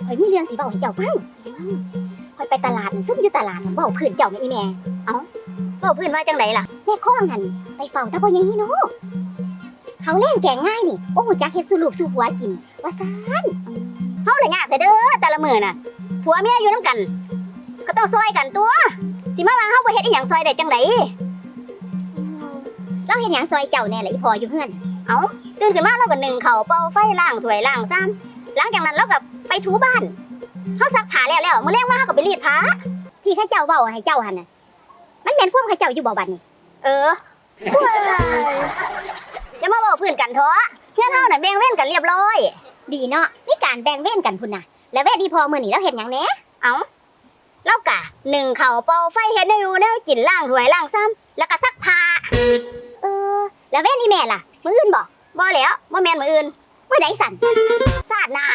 ข่อยมีเรื่องสิเว้าให้เจ้าฟังข่อยไปตลาดซุ่มอยู่ตลาดเว้าพื้นเจ้าแม่อีแม่เอ้าเว้าพื้นว่าจังไดล่ะแม่ข้องหั่นไปเฝ้าตาพ่อใหญ่ฮิโนเขาแล่งแกงง่ายนี่บ่ฮู้จักเฮ็ดสู่ลูกสู่ผัวกินว่าซั่นเฮาละยากแต่เด้อแต่ละมื้อน่ะผัวเมียอยู่นำกันก็ต้องซอยกันตัวสิมาว่าเฮาบ่เฮ็ดอีหยังซอยได้จังไดเราเฮ็ดหยังซอยเจ้าแน่ล่ะอีพ่ออยู่เฮือนเอ้าตื่นขึ้นมาเราก็นึ่งข้าวเป่าไฟล้างถ้วยล้างซ้ำหลังจากนั้นเราก็ไปถูบ้านเฮาซักผ้าแล้วมื้อแลงมาเฮาก็ไปรีดผ้าที่ข้าเจ้าเว้าให้เจ้าหั่นน่ะมันแม่นความข้าเจ้าอยู่บ่บัดนี้จะมาเว้าพื้นกันเถอะเฮือนเฮาน่ะแบ่งเวรกันเรียบร้อยดีเนาะมีการแบ่งเวรกันพุ่นน่ะแล้วแว่ดีพอมื้อนี้เราเฮ็ดหยังแหน่เอ้าเราก็นึ่งข้าวเป่าไฟเฮ็ดแนวอยู่แนวกินล้างถ้วยล้างซ้ำแล้วก็ซักผ้าแล้วแว่นี่แม่ล่ะมื้ออื่นบ่แล้วบ่แม่นมื้ออื่นมื้อใดสั่นชาติหน้า